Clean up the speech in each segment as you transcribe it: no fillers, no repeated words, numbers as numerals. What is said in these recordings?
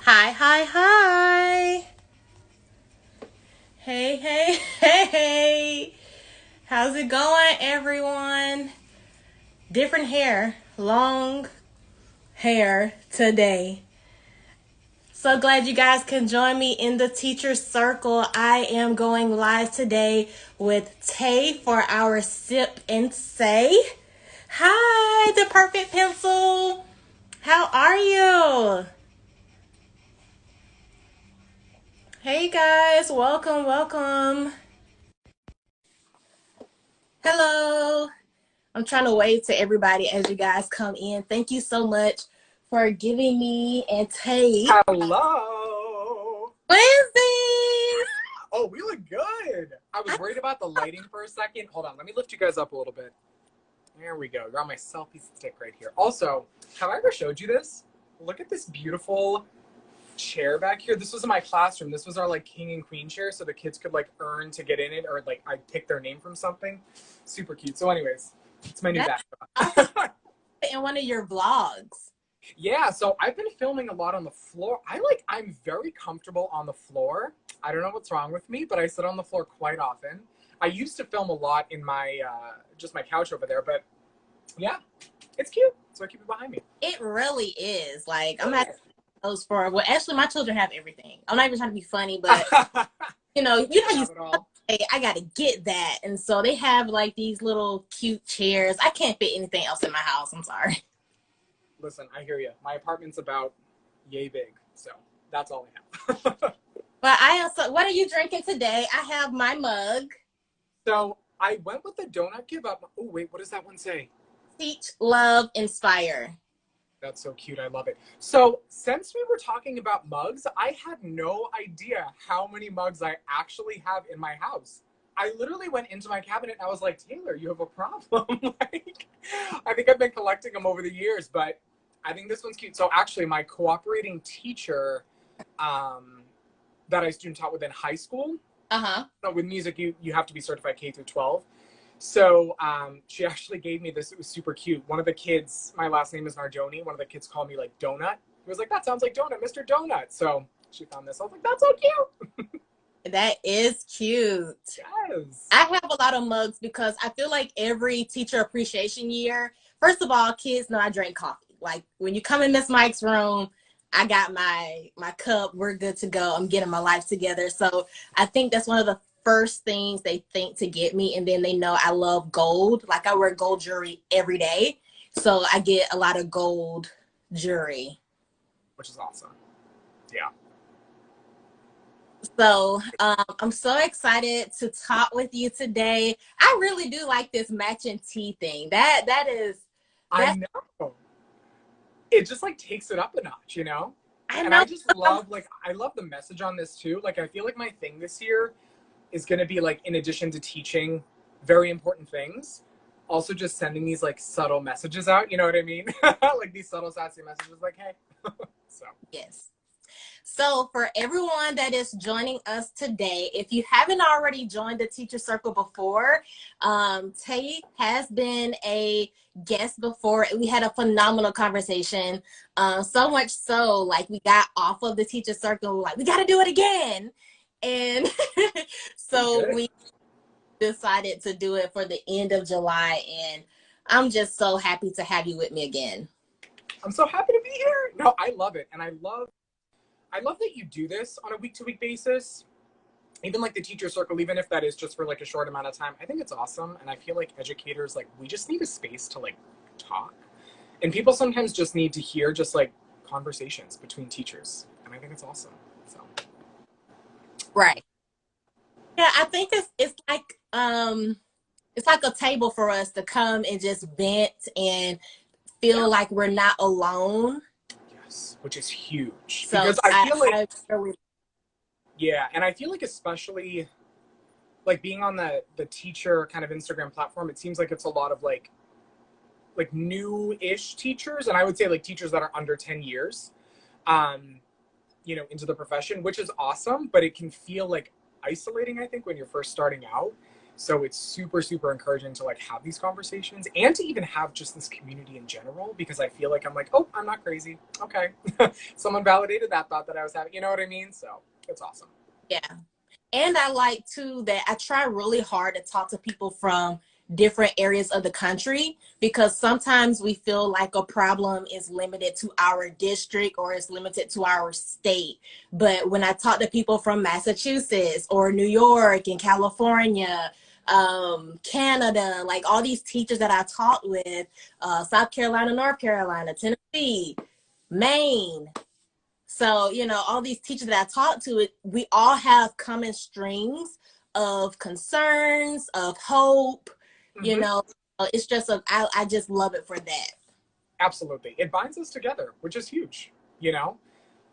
Hi, hi, hi. Hey, hey, hey. How's it going, everyone? Different hair, long hair today. So glad you guys can join me in the teacher circle. I am going live today with Tay for our sip and say. Hi, the perfect pencil. How are you? Hey guys, welcome, welcome. Hello. I'm trying to wave to everybody as you guys come in. Thank you so much for giving me and Tay Hello. Wednesdays. Oh, we look good. I was worried about the lighting for a second. Hold on, let me lift you guys up a little bit. There we go. You're on my selfie stick right here. Also, have I ever showed you this? Look at this beautiful chair back here. This was in my classroom. This was our like king and queen chair, so the kids could like earn to get in it, or like I pick their name from something. Super cute. So, anyways, it's my new That's awesome. backdrop. In one of your vlogs. Yeah, so I've been filming a lot on the floor. I'm very comfortable on the floor. I don't know what's wrong with me, but I sit on the floor quite often. I used to film a lot in my just my couch over there, but yeah, it's cute. So I keep it behind me. It really is. Like I'm at those for well, actually my children have everything. I'm not even trying to be funny, but you Have it all. say I gotta get that. And so they have like these little cute chairs. I can't fit anything else in my house. I'm sorry. Listen, I hear you. My apartment's about yay big, so that's all I have. But I also what are you drinking today? I have my mug. So I went with the donut give up. Oh wait, what does that one say? Teach, love, inspire. That's so cute. I love it. So, since we were talking about mugs, I had no idea how many mugs I actually have in my house. I literally went into my cabinet and I was like, Taylor, you have a problem. Like, I think I've been collecting them over the years, but I think this one's cute. So, actually, my cooperating teacher that I student taught with in high school, Uh-huh. so with music, you have to be certified K through 12. So she actually gave me this. It was super cute. One of the kids, my last name is Nardoni. One of the kids called me like Donut. He was like, that sounds like Donut, Mr. Donut. So she found this. I was like, that's so cute. That is cute. Yes. I have a lot of mugs because I feel like every teacher appreciation year, first of all, kids know I drink coffee. Like when you come in Miss Mike's room, I got my cup. We're good to go. I'm getting my life together. So I think that's one of the first things they think to get me. And then they know I love gold. Like I wear gold jewelry every day. So I get a lot of gold jewelry. Which is awesome. Yeah. So I'm so excited to talk with you today. I really do like this matching tea thing. That is I that's know. It just like takes it up a notch, you know? I And know. I just love like I love the message on this too. Like I feel like my thing this year is going to be like in addition to teaching very important things, also just sending these like subtle messages out, you know what I mean? Like these subtle sassy messages like, hey. So Yes. So for everyone that is joining us today, if you haven't already joined the Teacher Circle before, Tay has been a guest before. We had a phenomenal conversation. So much so, like we got off of the Teacher Circle, like we got to do it again. And so good. we decided to do it for the end of July. And I'm just so happy to have you with me again. I'm so happy to be here. No, I love it. And I love that you do this on a week to week basis. Even like the teacher circle, even if that is just for like a short amount of time, I think it's awesome. And I feel like educators, like we just need a space to like talk. And people sometimes just need to hear just like conversations between teachers. And I think it's awesome. So Right. Yeah, I think it's like a table for us to come and just vent and yeah. feel like we're not alone. Yes. Which is huge. So Because I feel like I really yeah, and I feel like especially like being on the teacher kind of Instagram platform, it seems like it's a lot of like new-ish teachers, and I would say like teachers that are under 10 years, um, into the profession, which is awesome, but it can feel like isolating, I think, when you're first starting out. So it's super, super encouraging to like have these conversations and to even have just this community in general, because I feel like I'm like, oh, I'm not crazy. Okay. Someone validated that thought that I was having. You know what I mean? So it's awesome. Yeah. And I like too that I try really hard to talk to people from different areas of the country, because sometimes we feel like a problem is limited to our district or it's limited to our state. But when I talk to people from Massachusetts or New York and California, Canada, like all these teachers that I taught with, South Carolina, North Carolina, Tennessee, Maine, so, you know, all these teachers that I talk to, we all have common strings of concerns, of hope, you Mm-hmm. know. It's just, I just love it for that. Absolutely. It binds us together, which is huge, you know?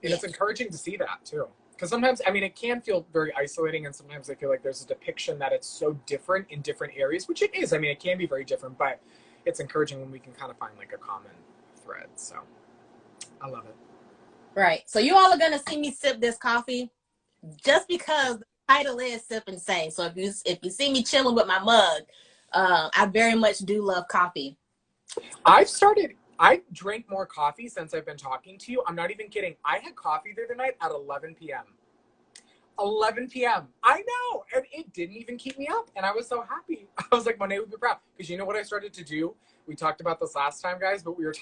And Yeah. it's encouraging to see that too. Because sometimes, I mean, it can feel very isolating, and sometimes I feel like there's a depiction that it's so different in different areas, which it is. I mean, it can be very different, but it's encouraging when we can kind of find like a common thread. So I love it. Right. So you all are going to see me sip this coffee just because the title is Sip and Say. So if you see me chilling with my mug, I very much do love coffee. I drank more coffee since I've been talking to you. I'm not even kidding. I had coffee the other night at 11 p.m. 11 p.m. I know. And it didn't even keep me up. And I was so happy. I was like, Monet would be proud. Because you know what I started to do? We talked about this last time, guys, but we were,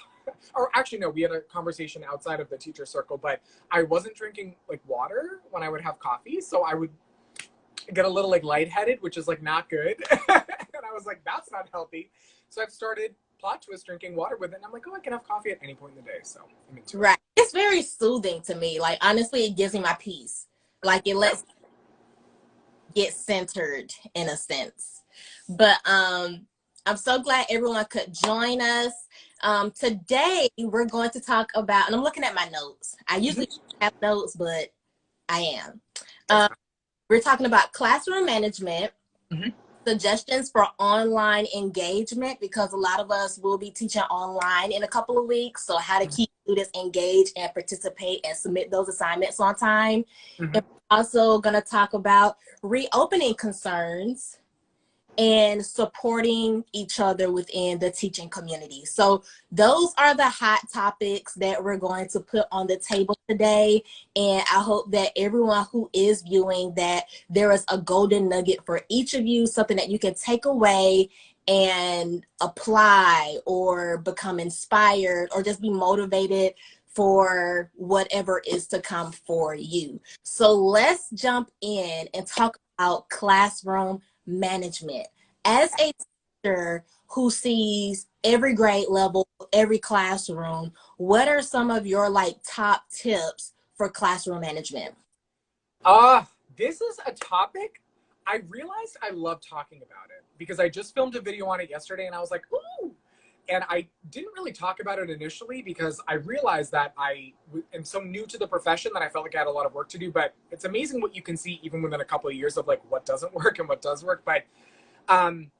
or actually, no, we had a conversation outside of the teacher circle, but I wasn't drinking like water when I would have coffee. So I would get a little like lightheaded, which is like not good. And I was like, that's not healthy. So I've started plot twist drinking water with it. And I'm like, oh, I can have coffee at any point in the day. So I'm into it. Right. It's very soothing to me. Like, honestly, it gives me my peace. Like, it Yeah. lets get centered in a sense. But I'm so glad everyone could join us. Today we're going to talk about, and I'm looking at my notes. I usually Mhm. have notes, but I am. That's Um, fine. we're talking about classroom management, Mhm. suggestions for online engagement, because a lot of us will be teaching online in a couple of weeks. So how to Mhm. keep students engaged and participate and submit those assignments on time. Mhm. And we're also going to talk about reopening concerns and supporting each other within the teaching community. So those are the hot topics that we're going to put on the table today. And I hope that everyone who is viewing, that there is a golden nugget for each of you, something that you can take away and apply or become inspired or just be motivated for whatever is to come for you. So let's jump in and talk about classroom management. As a teacher who sees every grade level, every classroom, what are some of your like top tips for classroom management? This is a topic I realized I love talking about it because I just filmed a video on it yesterday and I was like, ooh. And I didn't really talk about it initially because I realized that am so new to the profession that I felt like I had a lot of work to do. But it's amazing what you can see even within a couple of years of like what doesn't work and what does work. But um,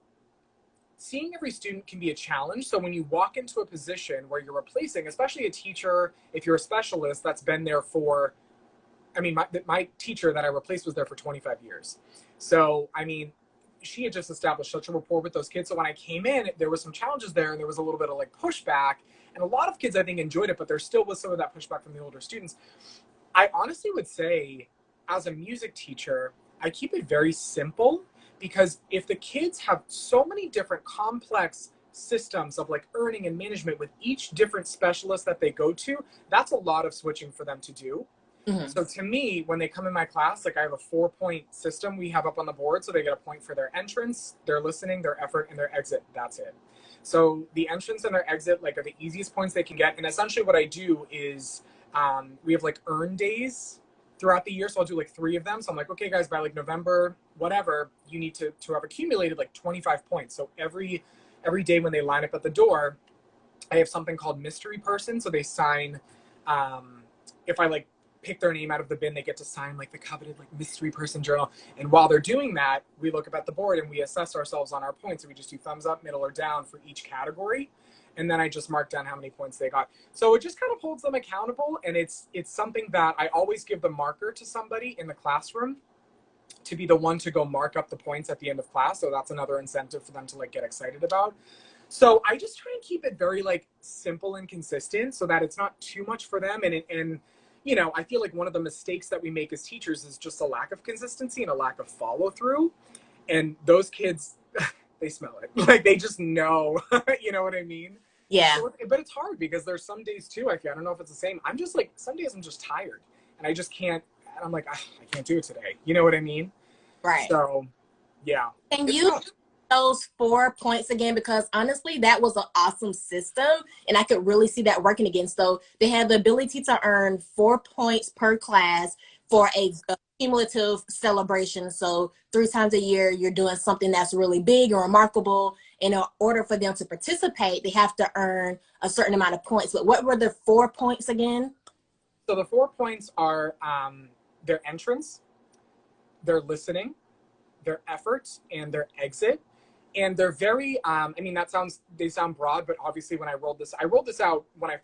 seeing every student can be a challenge. So when you walk into a position where you're replacing, especially a teacher, if you're a specialist that's been there for, I mean, my teacher that I replaced was there for 25 years. So, I mean, she had just established such a rapport with those kids. So when I came in, there was some challenges there and there was a little bit of like pushback. And a lot of kids, I think, enjoyed it, but there still was some of that pushback from the older students. I honestly would say, as a music teacher, I keep it very simple because if the kids have so many different complex systems of like earning and management with each different specialist that they go to, that's a lot of switching for them to do. Mm-hmm. So to me, when they come in my class, like I have a 4-point system we have up on the board. So they get a point for their entrance, their listening, their effort, and their exit. That's it. So the entrance and their exit like are the easiest points they can get. And essentially what I do is we have like earn days throughout the year. So I'll do like 3 of them. So I'm like, okay, guys, by like November, whatever, you need to have accumulated like 25 points. So every day when they line up at the door, I have something called mystery person. So they sign, if I like pick their name out of the bin, they get to sign like the coveted like mystery person journal. And while they're doing that, we look up at the board and we assess ourselves on our points. And we just do thumbs up, middle, or down for each category. And then I just mark down how many points they got. So it just kind of holds them accountable. And it's something that I always give the marker to somebody in the classroom. to be the one to go mark up the points at the end of class. So that's another incentive for them to like get excited about. So I just try and keep it very like simple and consistent so that it's not too much for them. And you know, I feel like one of the mistakes that we make as teachers is just a lack of consistency and a lack of follow through. And those kids, they smell it. Like they just know, you know what I mean? Yeah. So, but it's hard because there's some days too, I don't know if it's the same. I'm just like, some days I'm just tired and I just can't, and I'm like, I can't do it today. You know what I mean? Right. So yeah. Can you those 4 points again? Because honestly, that was an awesome system and I could really see that working again. So they have the ability to earn 4 points per class for a cumulative celebration. So 3 times a year, you're doing something that's really big and remarkable. In order for them to participate, they have to earn a certain amount of points. But what were the 4 points again? So the 4 points are their entrance, their listening, their effort, and their exit. And they're very, I mean, they sound broad, but obviously when I rolled this out when I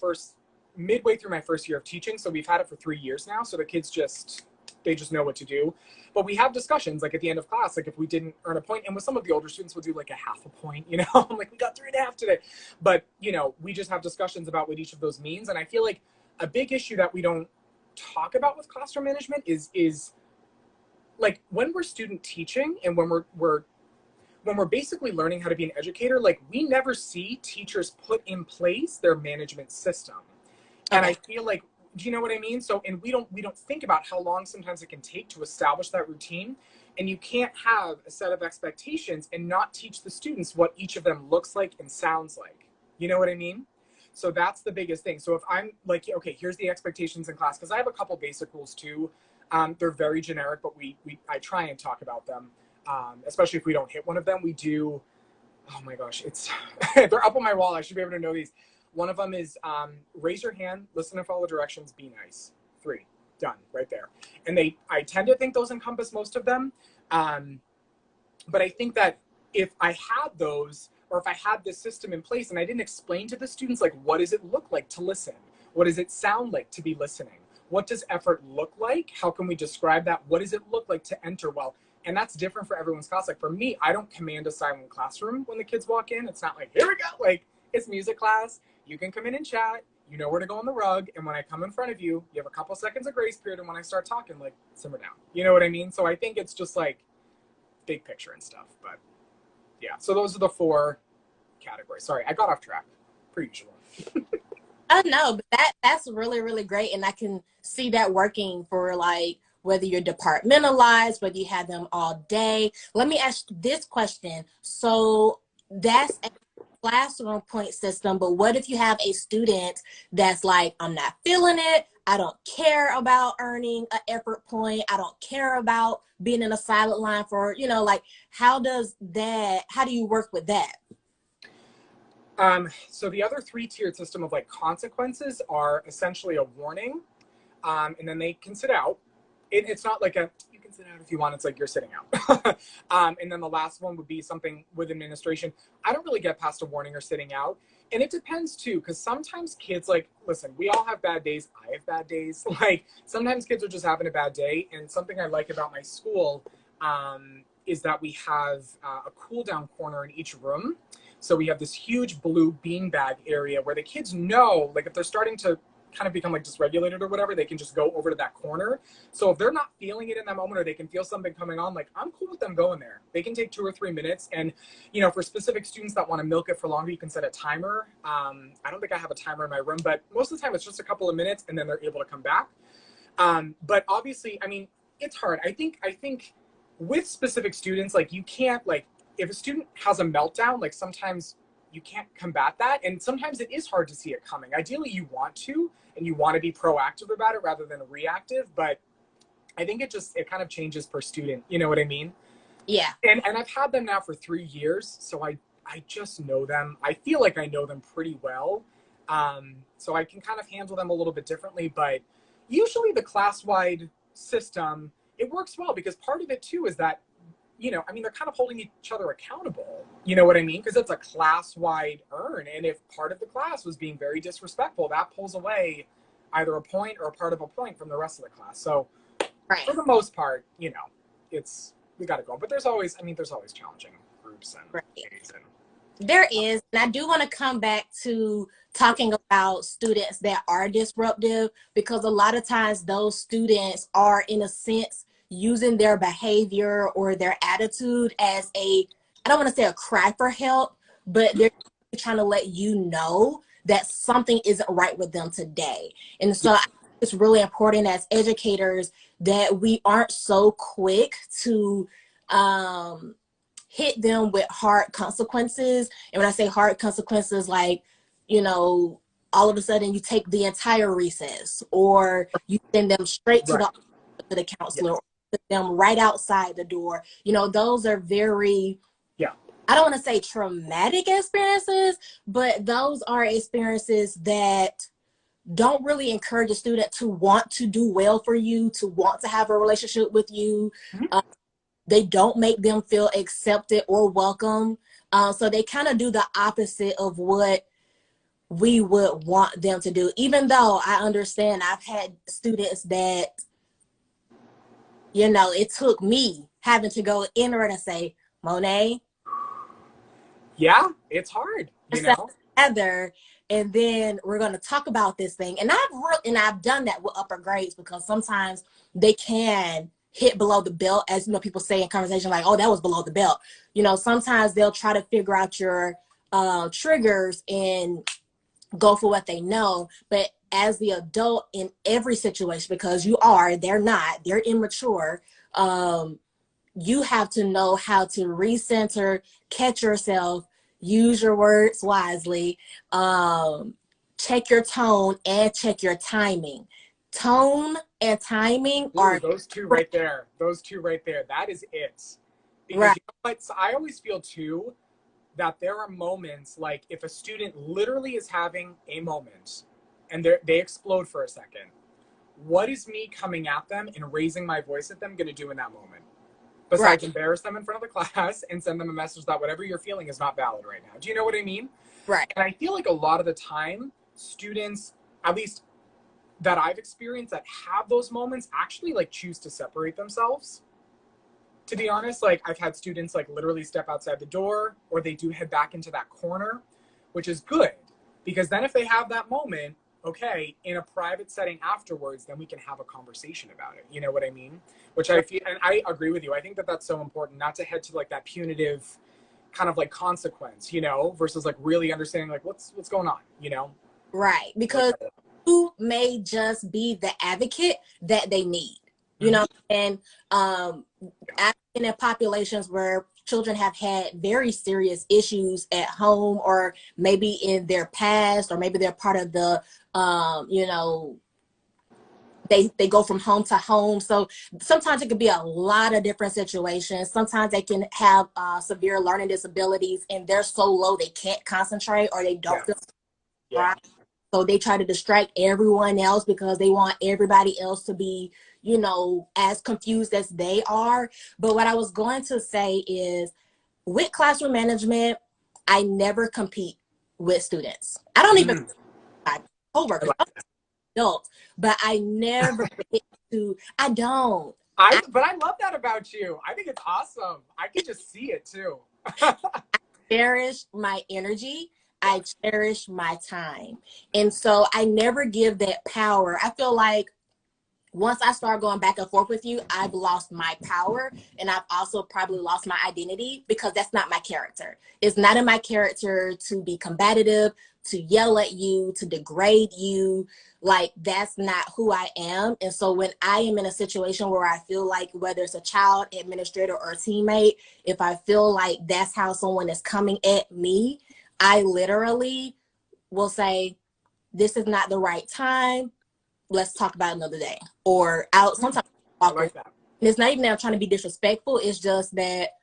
midway through my first year of teaching. So we've had it for 3 years now. So the kids they just know what to do. But we have discussions like at the end of class, like if we didn't earn a point, and with some of the older students, we'll do like a half a point, you know, I'm like, we got 3.5 today. But, you know, we just have discussions about what each of those means. And I feel like a big issue that we don't talk about with classroom management is like when we're student teaching and when we're basically learning how to be an educator, like we never see teachers put in place their management system. And I feel like, do you know what I mean? So, and we don't think about how long sometimes it can take to establish that routine. And you can't have a set of expectations and not teach the students what each of them looks like and sounds like. You know what I mean? So that's the biggest thing. So if I'm like, okay, here's the expectations in class, because I have a couple basic rules too. They're very generic, but I try and talk about them. Especially if we don't hit one of them, we do. Oh my gosh, they're up on my wall. I should be able to know these. One of them is raise your hand, listen and follow directions, be nice. 3, done, right there. And I tend to think those encompass most of them. But I think that if I had those, or if I had this system in place and I didn't explain to the students, like, what does it look like to listen? What does it sound like to be listening? What does effort look like? How can we describe that? What does it look like to enter well? And that's different for everyone's class. Like for me, I don't command a silent classroom when the kids walk in. It's not like, here we go. Like it's music class. You can come in and chat. You know where to go on the rug. And when I come in front of you, you have a couple seconds of grace period. And when I start talking, like simmer down. You know what I mean? So I think it's just like big picture and stuff. But yeah, so those are the 4 categories. Sorry, I got off track per usual. No, but that's really, really great. And I can see that working for like whether you're departmentalized, whether you have them all day. Let me ask this question. So that's a classroom point system, but what if you have a student that's like, I'm not feeling it. I don't care about earning an effort point. I don't care about being in a silent line for, you know, like how do you work with that? So the other 3-tiered system of like consequences are essentially a warning, and then they can sit out. It's not like you can sit out if you want. It's like you're sitting out. And then the last one would be something with administration. I don't really get past a warning or sitting out. And it depends too, because sometimes kids like, listen, we all have bad days. I have bad days. Like sometimes kids are just having a bad day. And something I like about my school is that we have a cool down corner in each room. So we have this huge blue beanbag area where the kids know, like if they're starting to kind of become like dysregulated or whatever, they can just go over to that corner. So if they're not feeling it in that moment or they can feel something coming on, like I'm cool with them going there. They can take 2 or 3 minutes. And, you know, for specific students that want to milk it for longer, you can set a timer. I don't think I have a timer in my room, but most of the time it's just a couple of minutes and then they're able to come back. But obviously, I mean, it's hard. I think with specific students, like you can't like, if a student has a meltdown, like sometimes you can't combat that. And sometimes it is hard to see it coming. Ideally, you want to, and you want to be proactive about it rather than reactive. But I think it kind of changes per student. You know what I mean? Yeah. And I've had them now for 3 years. So I just know them. I feel like I know them pretty well. So I can kind of handle them a little bit differently. But usually the class-wide system, it works well because part of it too is that, you know, I mean, they're kind of holding each other accountable. You know what I mean? Because it's a class-wide earn. And if part of the class was being very disrespectful, that pulls away either a point or a part of a point from the rest of the class. So right. For the most part, you know, we got to go. But there's always challenging groups and Right. days and There is, and I do want to come back to talking about students that are disruptive, because a lot of times those students are, in a sense, using their behavior or their attitude as I don't want to say a cry for help, but they're trying to let you know that something isn't right with them today. And so it's really important as educators that we aren't so quick to hit them with hard consequences. And when I say hard consequences, like, all of a sudden you take the entire recess, or you send them straight to right. the counselor, or put them right outside the door. Those are very, I don't want to say traumatic experiences, but those are experiences that don't really encourage a student to want to do well for you, to want to have a relationship with you. Mm-hmm. They don't make them feel accepted or welcome. So they kind of do the opposite of what we would want them to do. Even though I understand, I've had students that, it took me having to go in there and say, Monet, Yeah, it's hard, together, and then we're going to talk about this thing. And I've done that with upper grades, because sometimes they can hit below the belt, as people say in conversation, like, oh, that was below the belt. Sometimes they'll try to figure out your triggers and go for what they know. But as the adult in every situation, because they're immature, you have to know how to recenter, catch yourself, use your words wisely, check your tone and check your timing. Tone and timing are those two right there. That is it. Because right. what? So I always feel too that there are moments, like if a student literally is having a moment and they explode for a second, what is me coming at them and raising my voice at them going to do in that moment? Besides embarrass them in front of the class and send them a message that whatever you're feeling is not valid right now. Do you know what I mean? Right. And I feel like a lot of the time, students, at least that I've experienced, that have those moments actually like choose to separate themselves. To be honest, like I've had students like literally step outside the door, or they do head back into that corner, which is good, because then if they have that moment, okay, in a private setting afterwards, then we can have a conversation about it. You know what I mean? Which I feel, and I agree with you. I think that that's so important, not to head to like that punitive kind of like consequence, versus like really understanding like what's going on, Right. Because you may just be the advocate that they need, and I've been in populations where children have had very serious issues at home, or maybe in their past, or maybe they're part of the, they go from home to home. So sometimes it could be a lot of different situations. Sometimes they can have severe learning disabilities, and they're so low they can't concentrate, or they don't feel right. So they try to distract everyone else because they want everybody else to be, as confused as they are. But what I was going to say is, with classroom management, I never compete with students. I don't even over adults, but I never get to. I don't. But I love that about you. I think it's awesome. I can just see it too. I cherish my energy. I cherish my time. And so I never give that power. I feel like once I start going back and forth with you, I've lost my power, and I've also probably lost my identity, because that's not my character. It's not in my character to be combative, to yell at you, to degrade you. Like, that's not who I am. And so when I am in a situation where I feel like, whether it's a child, administrator, or a teammate, if I feel like that's how someone is coming at me, I literally will say, this is not the right time. Let's talk about another day. Or out sometimes. I like that. And it's not even that I'm trying to be disrespectful. It's just that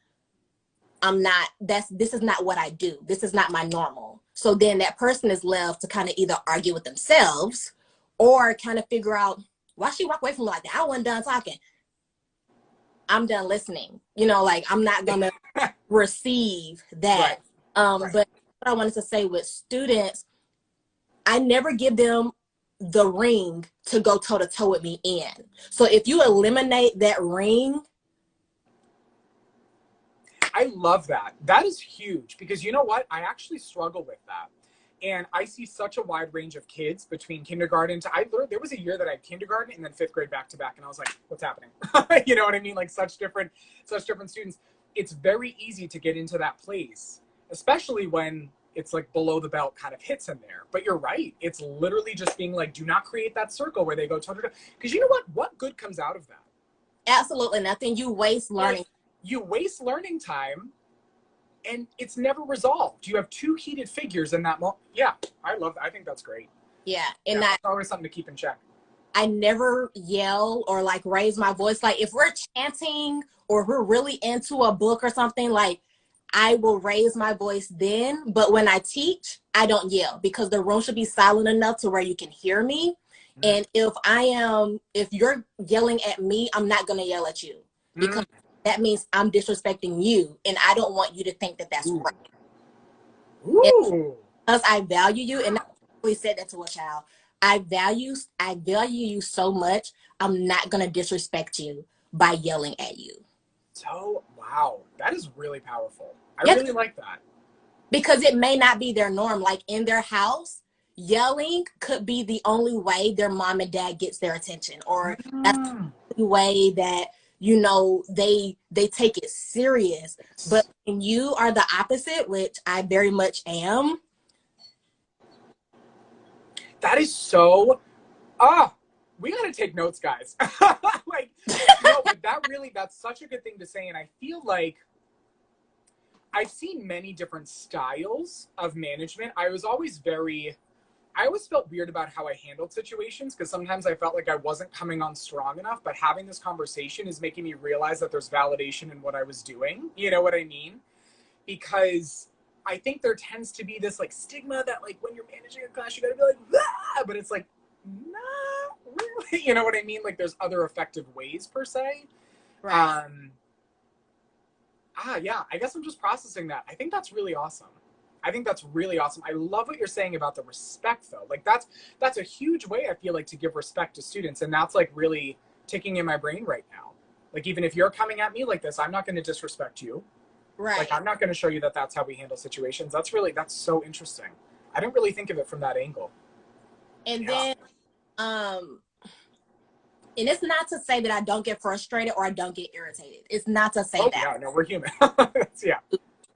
this is not what I do. This is not my normal. So then that person is left to kind of either argue with themselves, or kind of figure out, why she walk away from me like that? I wasn't done talking. I'm done listening. Like, I'm not gonna receive that. But what I wanted to say with students, I never give them the ring to go toe to toe with me in. So if you eliminate that ring, I love that. That is huge because you know what? I actually struggle with that. And I see such a wide range of kids between kindergarten to, there was a year that I had kindergarten and then fifth grade back to back. And I was like, what's happening? You know what I mean? Like such different students. It's very easy to get into that place, especially when it's like below the belt kind of hits in there. But you're right. It's literally just being like, do not create that circle where they go toe to toe. Because you know what? What good comes out of that? Absolutely nothing. You waste learning. Like, you waste learning time and it's never resolved. You have two heated figures in that moment. Yeah, I love that. I think that's great. Yeah. And that's always something to keep in check. I never yell or like raise my voice. Like if we're chanting or we're really into a book or something, like I will raise my voice then. But when I teach, I don't yell because the room should be silent enough to where you can hear me. And if you're yelling at me, I'm not going to yell at you because that means I'm disrespecting you. And I don't want you to think that that's right. Because I value you. And I really said that to a child. I value you so much. I'm not going to disrespect you by yelling at you. So, wow. That is really powerful. I really like that. Because it may not be their norm. Like in their house, yelling could be the only way their mom and dad gets their attention, or that's the only way that, you know, they take it serious. But when you are the opposite, which I very much am. That is so, we got to take notes, guys. Like, no, but that's such a good thing to say. And I feel like I've seen many different styles of management. I always felt weird about how I handled situations because sometimes I felt like I wasn't coming on strong enough, but having this conversation is making me realize that there's validation in what I was doing. You know what I mean? Because I think there tends to be this like stigma that like when you're managing a class, you gotta be like, ah! But it's like, not really. You know what I mean? Like there's other effective ways per se. Right. Yeah, I guess I'm just processing that. I think that's really awesome. I love what you're saying about the respect though. Like that's a huge way I feel like to give respect to students. And that's like really ticking in my brain right now. Like even if you're coming at me like this, I'm not going to disrespect you. Right. Like I'm not going to show you that that's how we handle situations. That's so interesting. I didn't really think of it from that angle. And then, and it's not to say that I don't get frustrated or I don't get irritated. It's not to say that. Yeah, no, we're human. Yeah.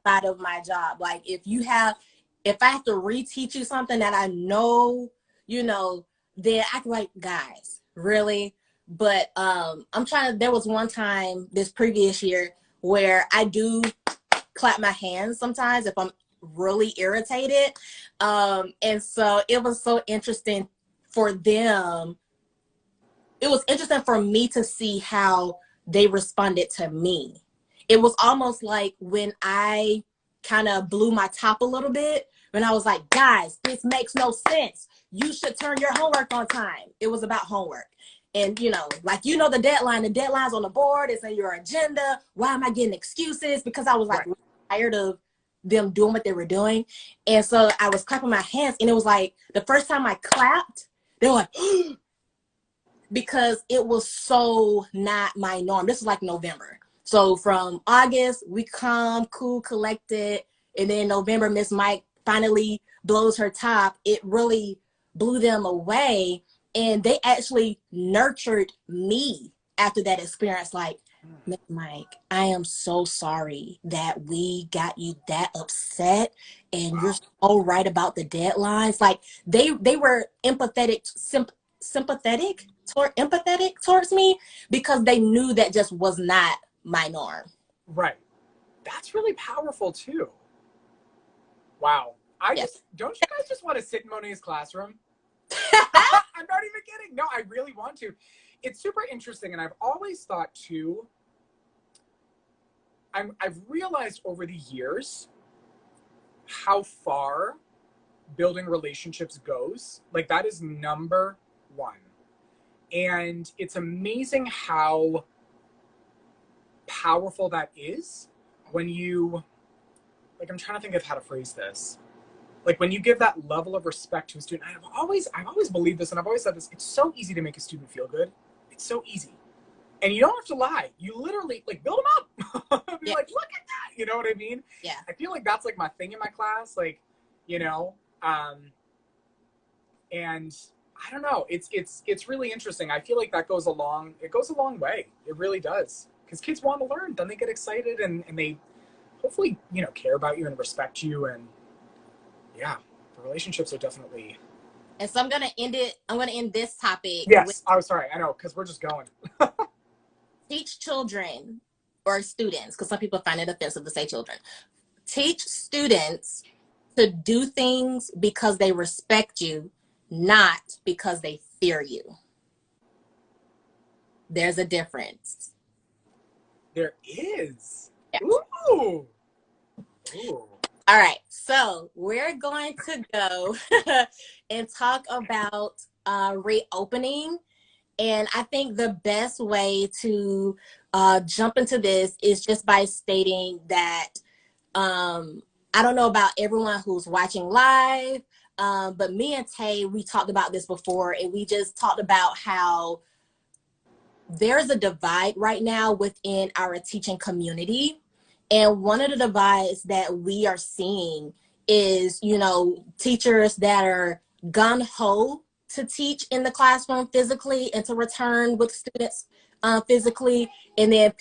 Side of my job. Like if I have to reteach you something that I know, you know, then I can like, guys, really? But there was one time this previous year where I do clap my hands sometimes if I'm really irritated. And so it was so interesting for them. It was interesting for me to see how they responded to me. It was almost like when I kind of blew my top a little bit, when I was like, guys, this makes no sense. You should turn your homework on time. It was about homework. And, you know, like, you know, the deadline's on the board. It's in your agenda. Why am I getting excuses? Because I was like tired of them doing what they were doing. And so I was clapping my hands and it was like the first time I clapped, they were like, because it was so not my norm. This was like November. So from August, we calm, cool, collected. And then November, Miss Mike finally blows her top. It really blew them away. And they actually nurtured me after that experience. Like, Miss Mike, I am so sorry that we got you that upset. And you're so right about the deadlines. Like, they were empathetic towards me because they knew that just was not my norm. Right. That's really powerful too. Wow. Don't you guys just want to sit in Monet's classroom? I'm not even kidding. No, I really want to. It's super interesting. And I've always thought too, I've realized over the years how far building relationships goes. Like that is number one. And it's amazing how powerful that is when you, like, I'm trying to think of how to phrase this. Like when you give that level of respect to a student, I've always believed this and I've always said this, it's so easy to make a student feel good. It's so easy. And you don't have to lie. You literally like build them up. Be Yeah. like, look at that. You know what I mean? Yeah. I feel like that's like my thing in my class. Like, you know, and I don't know. It's really interesting. I feel like that goes a long. It goes a long way. It really does. Because kids want to learn. Then they get excited and they hopefully care about you and respect you. And yeah, the relationships are definitely. And so I'm gonna end this topic with Yes. Oh, sorry. I know because we're just going. teach children or students, because some people find it offensive to say children. Teach students to do things because they respect you, not because they fear you. There's a difference. There is. Yeah. Ooh. Ooh. All right, so we're going to go and talk about reopening. And I think the best way to jump into this is just by stating that I don't know about everyone who's watching live, but me and Tay, we talked about this before, and we just talked about how there's a divide right now within our teaching community. And one of the divides that we are seeing is, teachers that are gun ho to teach in the classroom physically and to return with students physically. And then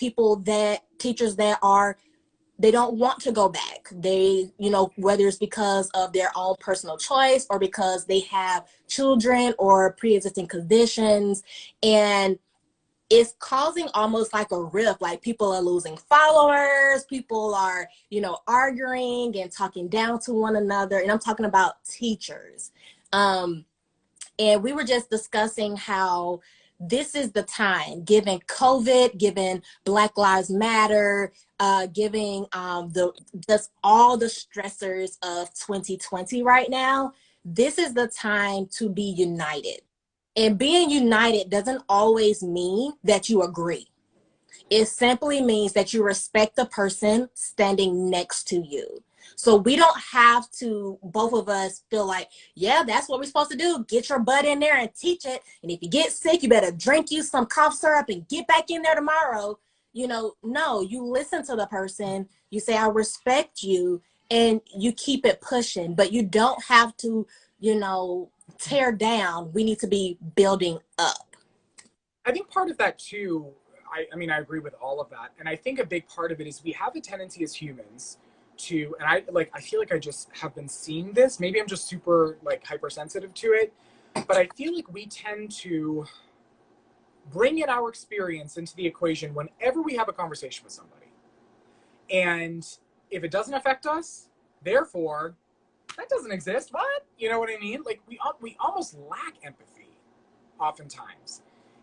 teachers that they don't want to go back. They, whether it's because of their own personal choice or because they have children or pre-existing conditions. And it's causing almost like a rift. Like people are losing followers, people are, arguing and talking down to one another. And I'm talking about teachers. And we were just discussing how this is the time, given COVID, given Black Lives Matter, giving just all the stressors of 2020 right now. This is the time to be united. And being united doesn't always mean that you agree. It simply means that you respect the person standing next to you. So we don't have to, both of us feel like, yeah, that's what we're supposed to do. Get your butt in there and teach it. And if you get sick, you better drink you some cough syrup and get back in there tomorrow. No, you listen to the person. You say, I respect you, and you keep it pushing. But you don't have to, tear down. We need to be building up. I think part of that too, I mean, I agree with all of that. And I think a big part of it is we have a tendency as humans to, and I feel like I just have been seeing this. Maybe I'm just super like hypersensitive to it, but I feel like we tend to bring in our experience into the equation whenever we have a conversation with somebody. And if it doesn't affect us, therefore, that doesn't exist. What? You know what I mean? Like we almost lack empathy oftentimes.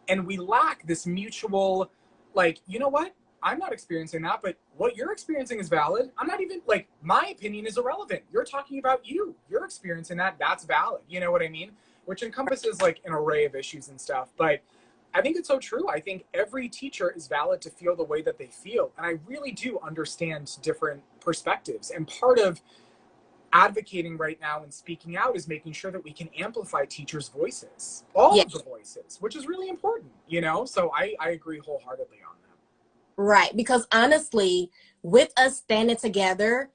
And we lack this mutual, like, you know what? I'm not experiencing that, but what you're experiencing is valid. I'm not even, like, my opinion is irrelevant. You're talking about you. You're experiencing that. That's valid. You know what I mean? Which encompasses, like, an array of issues and stuff. But I think it's so true. I think every teacher is valid to feel the way that they feel. And I really do understand different perspectives. And part of advocating right now and speaking out is making sure that we can amplify teachers' voices, all Yeah. of the voices, which is really important, So I agree wholeheartedly on that. Right. Because honestly, with us standing together,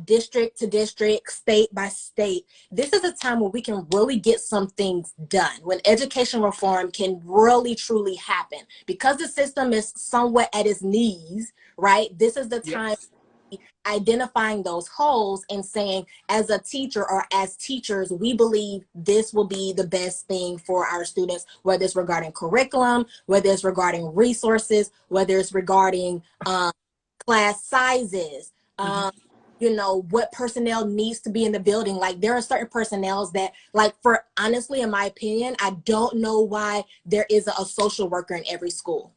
district to district, state by state, this is a time where we can really get some things done, when education reform can really truly happen. Because the system is somewhat at its knees, right? This is the time. Yes. Identifying those holes and saying, as a teacher or as teachers, we believe this will be the best thing for our students, whether it's regarding curriculum, whether it's regarding resources, whether it's regarding class sizes, what personnel needs to be in the building. Like there are certain personnels that, like, for honestly, in my opinion, I don't know why there isn't a social worker in every school.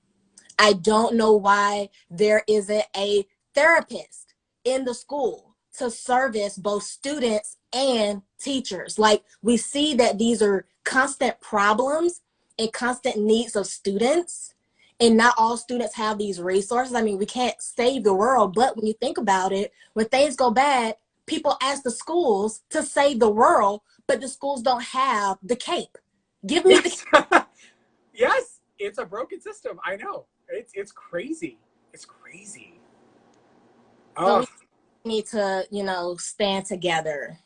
I don't know why there isn't a therapist in the school to service both students and teachers. Like we see that these are constant problems and constant needs of students, and not all students have these resources. I mean, we can't save the world, but when you think about it, when things go bad, people ask the schools to save the world, but the schools don't have the cape. Give me Yes. Yes. It's a broken system. I know. It's crazy. It's crazy. So Oh, we need to, you know, stand together.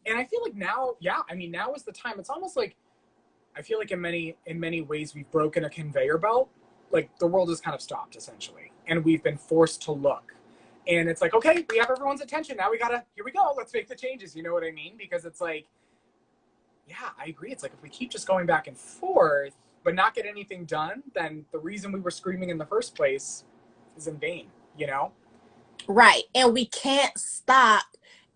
and I feel like now, yeah, I mean, now is the time. It's almost like I feel like in many ways we've broken a conveyor belt. Like the world has kind of stopped essentially, and we've been forced to look. And it's like, okay, we have everyone's attention. Now we gotta, here we go. Let's make the changes. You know what I mean? Because it's like, yeah, I agree. It's like if we keep just going back and forth, but not get anything done, then the reason we were screaming in the first place is in vain, you know? Right. And we can't stop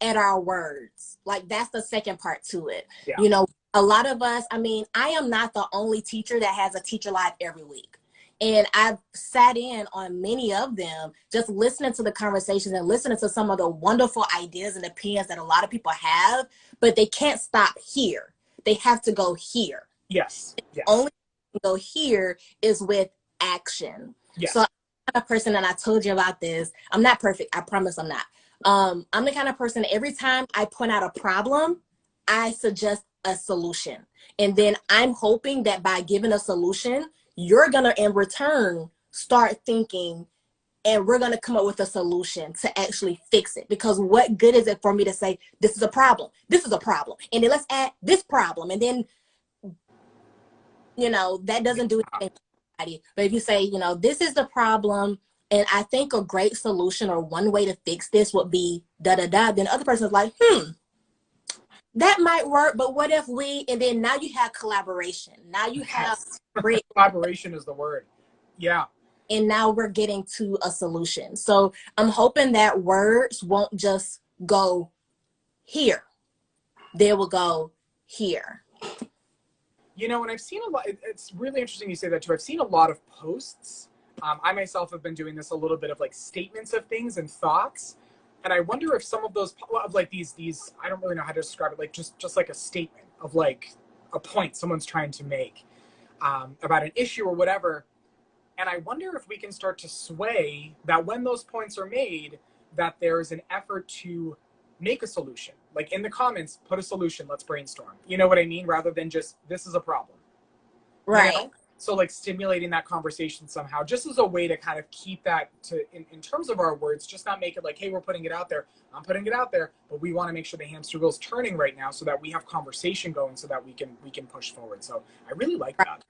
at our words. Like that's the second part to it. Yeah. You know, a lot of us, I mean, I am not the only teacher that has a teacher live every week. And I've sat in on many of them, just listening to the conversations and listening to some of the wonderful ideas and opinions that a lot of people have, but they can't stop here. They have to go here. Yes. Yes. The only thing to go here is with action. Yes. So I'm the kind of person, and I told you about this. I'm not perfect. I promise I'm not. I'm the kind of person, every time I point out a problem, I suggest a solution. And then I'm hoping that by giving a solution, you're going to, in return, start thinking, and we're going to come up with a solution to actually fix it. Because what good is it for me to say, this is a problem, this is a problem, and then let's add this problem, and then, you know, that doesn't do anything for anybody. But if you say, you know, this is the problem, and I think a great solution or one way to fix this would be da da da, then the other person's like, that might work, but what if we, and then now you have collaboration. Now you have great collaboration is the word. Yeah. And now we're getting to a solution. So I'm hoping that words won't just go here. They will go here. You know, and I've seen a lot, it's really interesting you say that too. I've seen a lot of posts. I myself have been doing this a little bit of like statements of things and thoughts. And I wonder if some of those, of like these, I don't really know how to describe it, like just like a statement of like a point someone's trying to make about an issue or whatever. And I wonder if we can start to sway that when those points are made, that there's an effort to make a solution. Like in the comments, put a solution, let's brainstorm. You know what I mean? Rather than just, this is a problem. Right. You know? So like stimulating that conversation somehow, just as a way to kind of keep that to, in terms of our words, just not make it like, hey, we're putting it out there. I'm putting it out there, but we want to make sure the hamster wheel's turning right now so that we have conversation going so that we can push forward. So I really like that.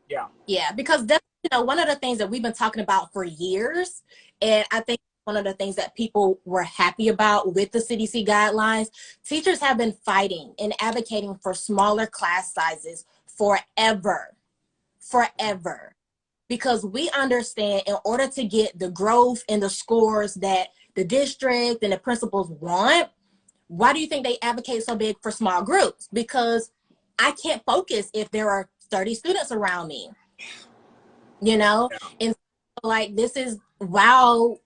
Yeah. Yeah, because that's, you know, one of the things that we've been talking about for years. And I think one of the things that people were happy about with the CDC guidelines, teachers have been fighting and advocating for smaller class sizes forever. Because we understand in order to get the growth and the scores that the district and the principals want, why do you think they advocate so big for small groups? Because I can't focus if there are 30 students around me, you know? Yeah. And like, this is, wow,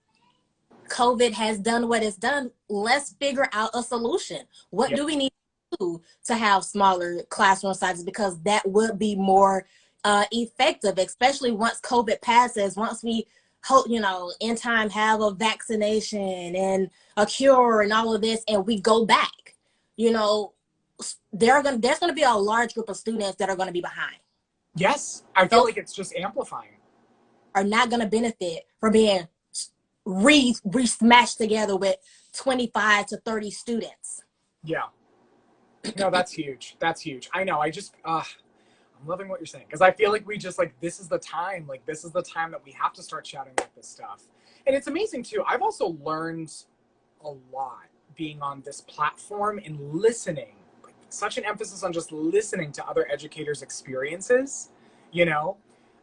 COVID has done what it's done. Let's figure out a solution. What do we need to do to have smaller classroom sizes? Because that would be more effective, especially once COVID passes, once we hope, you know, in time have a vaccination and a cure and all of this, and we go back, you know, there's going to be a large group of students that are going to be behind. Yes. I feel like it's just amplifying. Are not going to benefit from being re-smashed together with 25 to 30 students. Yeah. No, that's huge. That's huge. I know. I just, I'm loving what you're saying. Because I feel like we just like, this is the time. Like, this is the time that we have to start chatting about this stuff. And it's amazing too. I've also learned a lot being on this platform and listening. Such an emphasis on just listening to other educators' experiences, you know?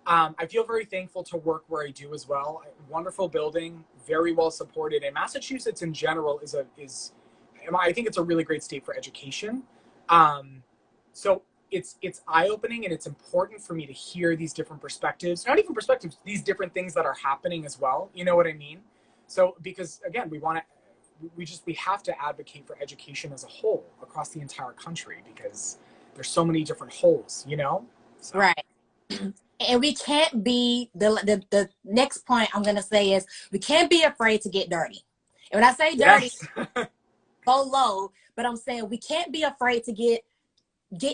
I feel very thankful to work where I do as well. Wonderful building, very well supported. And Massachusetts in general is I think it's a really great state for education. So it's eye-opening, and it's important for me to hear these different perspectives, not even perspectives, these different things that are happening as well. You know what I mean? So, because again, we have to advocate for education as a whole across the entire country, because there's so many different holes, you know? So. Right. And we can't be, the next point I'm going to say is, we can't be afraid to get dirty. And when I say dirty, yes. Go low, but I'm saying we can't be afraid to get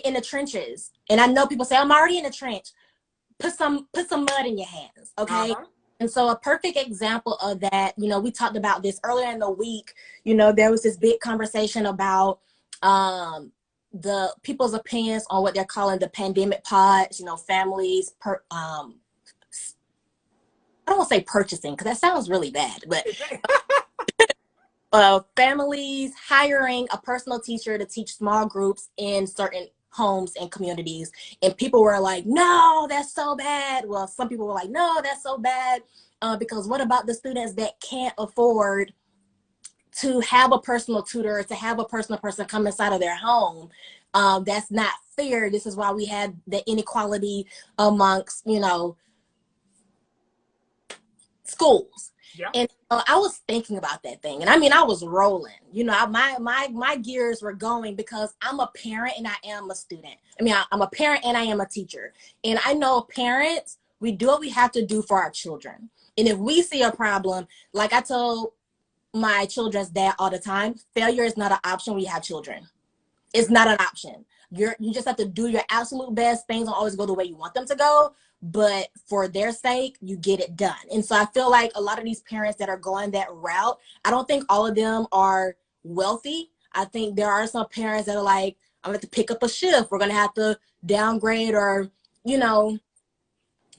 in the trenches. And I know people say, I'm already in the trench. put some mud in your hands, okay? Uh-huh. And so a perfect example of that, we talked about this earlier in the week. There was this big conversation about the people's opinions on what they're calling the pandemic pods, families I don't want to say purchasing because that sounds really bad, but families hiring a personal teacher to teach small groups in certain homes and communities. And people were like, no, that's so bad. Well, some people were like, no, that's so bad. Because what about the students that can't afford to have a personal tutor, to have a personal person come inside of their home? That's not fair. This is why we had the inequality amongst, schools. Yeah. And I was thinking about that thing. And I mean, I was rolling, my gears were going because I'm a parent and I am a student. I mean, I'm a parent and I am a teacher. And I know parents, we do what we have to do for our children. And if we see a problem, like I told my children's dad all the time, failure is not an option when you have children. It's not an option. You just have to do your absolute best. Things don't always go the way you want them to go, but for their sake, you get it done. And so I feel like a lot of these parents that are going that route, I don't think all of them are wealthy. I think there are some parents that are like, I'm going to have to pick up a shift. We're going to have to downgrade or,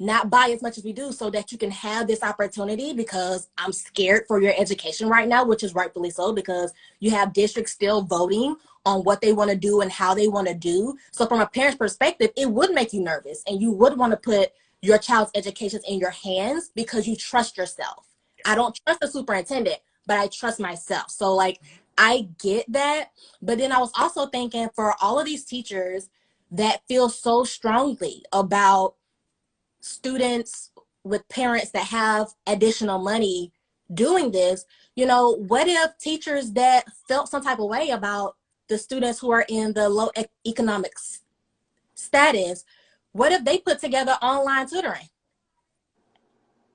not buy as much as we do so that you can have this opportunity, because I'm scared for your education right now, which is rightfully so, because you have districts still voting on what they want to do and how they want to do. So from a parent's perspective, it would make you nervous and you would want to put your child's education in your hands because you trust yourself. I don't trust the superintendent, but I trust myself. So like, I get that. But then I was also thinking for all of these teachers that feel so strongly about students with parents that have additional money doing this, what if teachers that felt some type of way about the students who are in the low economic status, what if they put together online tutoring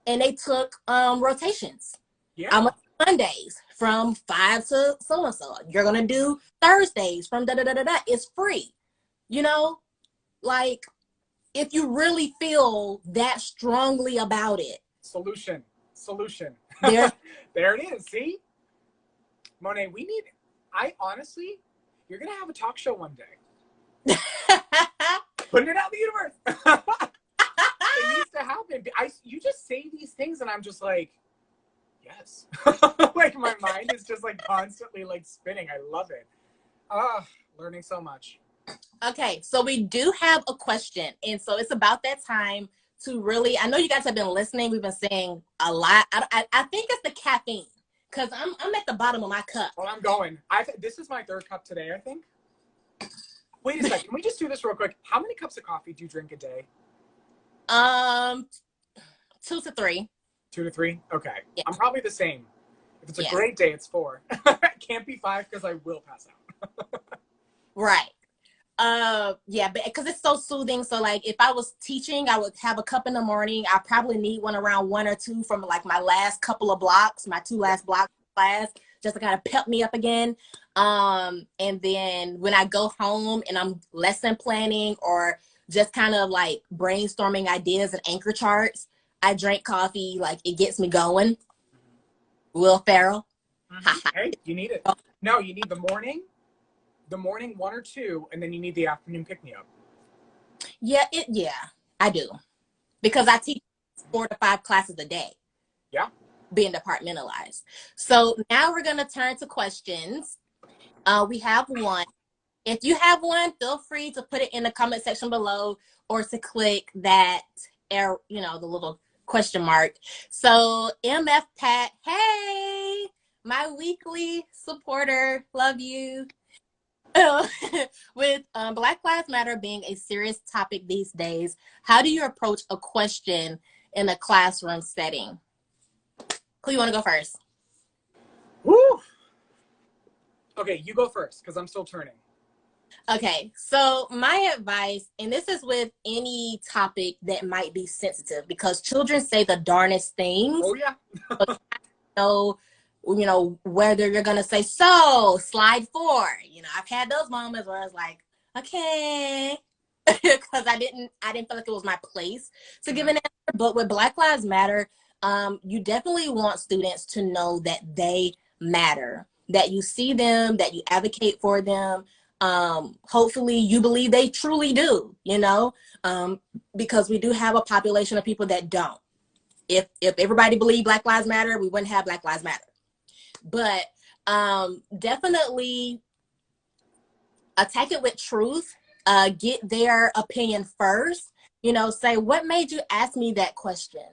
and they took rotations? Yeah. I'm Mondays from 5 to so and so. You're gonna do Thursdays from da da da da da. It's free. Like, if you really feel that strongly about it. Solution. There it is. See? Monet, you're going to have a talk show one day. Putting it out in the universe. It needs to happen. You just say these things and I'm just like, yes. Like my mind is just like constantly like spinning. I love it. Learning so much. Okay, so we do have a question. And so it's about that time to really, I know you guys have been listening. We've been saying a lot. I think it's the caffeine because I'm at the bottom of my cup. Well, I'm going. This is my third cup today, I think. Wait a second. Can we just do this real quick? How many cups of coffee do you drink a day? 2 to 3. 2 to 3? Okay. Yeah. I'm probably the same. If it's a great day, it's 4. It can't be 5 because I will pass out. Right. Yeah, but because it's so soothing. So like if I was teaching, I would have a cup in the morning. I probably need one around 1 or 2 from like my last couple of blocks, my 2 last blocks of class, just to kind of pep me up again. And then when I go home and I'm lesson planning or just kind of like brainstorming ideas and anchor charts, I drink coffee. Like it gets me going. Will Ferrell. Hey, you need it. No, you need the morning 1 or 2, and then you need the afternoon pick-me-up. Yeah, I do. Because I teach 4 to 5 classes a day. Yeah. Being departmentalized. So now we're going to turn to questions. We have one. If you have one, feel free to put it in the comment section below or to click that, the little question mark. So MF Pat, hey, my weekly supporter, love you. With Black Lives Matter being a serious topic these days, how do you approach a question in a classroom setting? Who you want to go first? Woo! Okay, you go first because I'm still turning. Okay, so my advice, and this is with any topic that might be sensitive, because children say the darnest things. Oh yeah. Whether you're gonna say, so slide 4. I've had those moments where I was like, okay. because I didn't feel like it was my place to give an answer. But with Black Lives Matter, you definitely want students to know that they matter, that you see them, that you advocate for them. Hopefully you believe they truly do, because we do have a population of people that don't. If everybody believed Black Lives Matter, we wouldn't have Black Lives Matter. But definitely attack it with truth. Get their opinion first. Say, what made you ask me that question?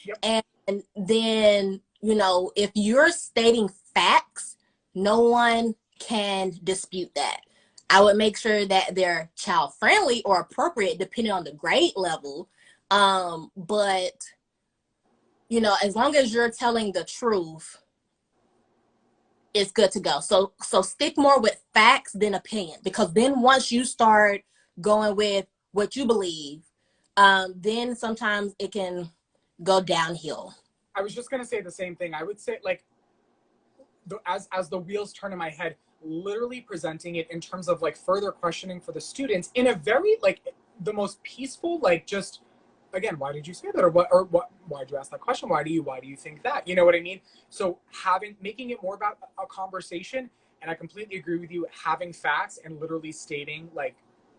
Yep. And then, if you're stating facts, no one can dispute that. I would make sure that they're child friendly or appropriate depending on the grade level. But, as long as you're telling the truth, it's good to go. So stick more with facts than opinion, because then once you start going with what you believe, then sometimes it can go downhill. I was just going to say the same thing. I would say, like, as the wheels turn in my head, literally presenting it in terms of like further questioning for the students in a very like the most peaceful, like, just, again, why did you say that? Or why'd you ask that question? Why do you think that? You know what I mean? So making it more about a conversation, and I completely agree with you, having facts and literally stating like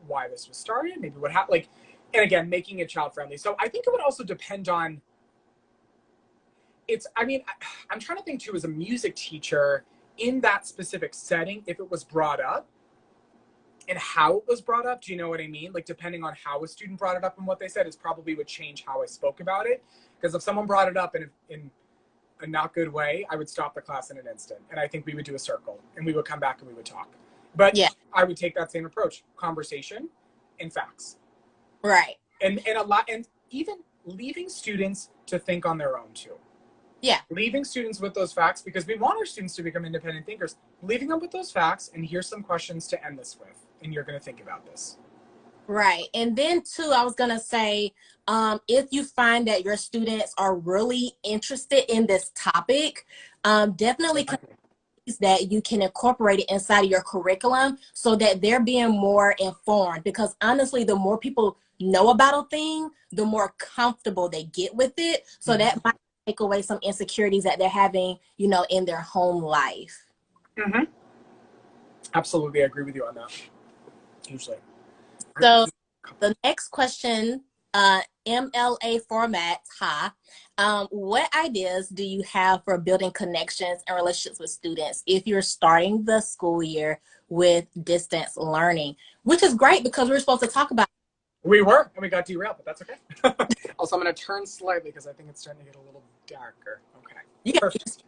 why this was started, maybe what happened, like, and again, making it child friendly. So I think it would also depend on, I'm trying to think too, as a music teacher in that specific setting, if it was brought up and how it was brought up. Do you know what I mean? Like, depending on how a student brought it up and what they said, is probably would change how I spoke about it. Because if someone brought it up in a not good way, I would stop the class in an instant. And I think we would do a circle and we would come back and we would talk. But yeah, I would take that same approach, conversation and facts. Right. And even leaving students to think on their own too. Yeah. Leaving students with those facts, because we want our students to become independent thinkers. Leaving them with those facts, and here's some questions to end this with, and you're going to think about this. Right. And then too, I was going to say, if you find that your students are really interested in this topic, definitely that you can incorporate it inside of your curriculum so that they're being more informed. Because honestly, the more people know about a thing, the more comfortable they get with it. So that might take away some insecurities that they're having, in their home life. Mm-hmm. Absolutely. I agree with you on that. Usually. So the next question, MLA format, what ideas do you have for building connections and relationships with students if you're starting the school year with distance learning? Which is great, because we're supposed to talk about. We were, and we got derailed, but that's okay. Also, I'm going to turn slightly because I think it's starting to get a little darker. Okay. Perfect.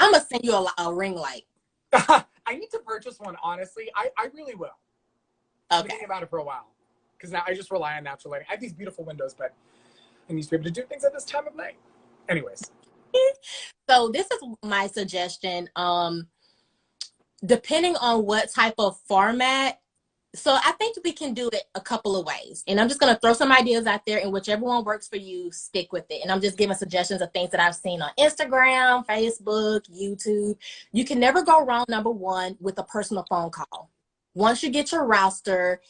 I'm going to send you a ring light. I need to purchase one, honestly. I really will. Okay. I've been thinking about it for a while, because now I just rely on natural lighting. I have these beautiful windows, but I need to be able to do things at this time of night. Anyways. So this is my suggestion. Depending on what type of format, so I think we can do it a couple of ways. And I'm just going to throw some ideas out there, and whichever one works for you, stick with it. And I'm just giving suggestions of things that I've seen on Instagram, Facebook, YouTube. You can never go wrong, number one, with a personal phone call. Once you get your roster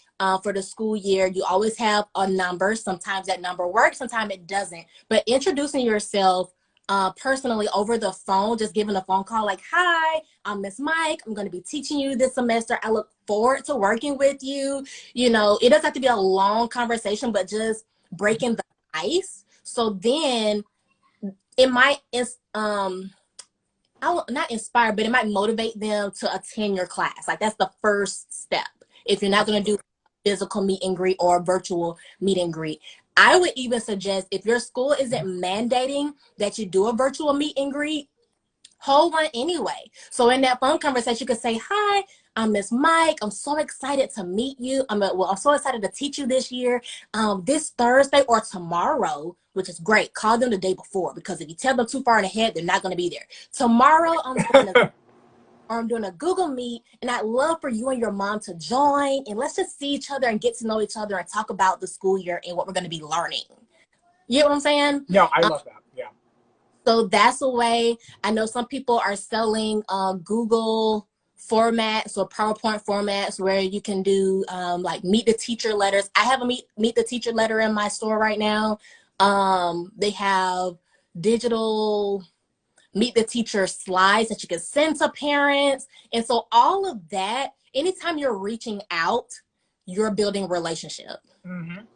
for the school year, you always have a number. Sometimes that number works, sometimes it doesn't. But introducing yourself personally over the phone, just giving a phone call like, hi, I'm Miss Mike. I'm going to be teaching you this semester. I look forward to working with you. It doesn't have to be a long conversation, but just breaking the ice. So then it might, not inspire, but it might motivate them to attend your class. Like, that's the first step. If you're not going to do physical meet and greet or virtual meet and greet, I would even suggest, if your school isn't mandating that you do a virtual meet and greet, hold one anyway. So in that phone conversation, you could say, hi, I'm Miss Mike. I'm so excited to meet you. I'm so excited to teach you this year. This Thursday or tomorrow, which is great, call them the day before, because if you tell them too far in ahead, they're not going to be there. Tomorrow, I'm doing a Google Meet, and I'd love for you and your mom to join, and let's just see each other and get to know each other and talk about the school year and what we're going to be learning. You know what I'm saying? No, I love that. Yeah. So that's a way. I know some people are selling Google formats or PowerPoint formats where you can do like meet the teacher letters. I have a meet the teacher letter in my store right now. They have digital meet the teacher slides that you can send to parents. And so all of that, anytime you're reaching out, you're building relationship. Mm-hmm.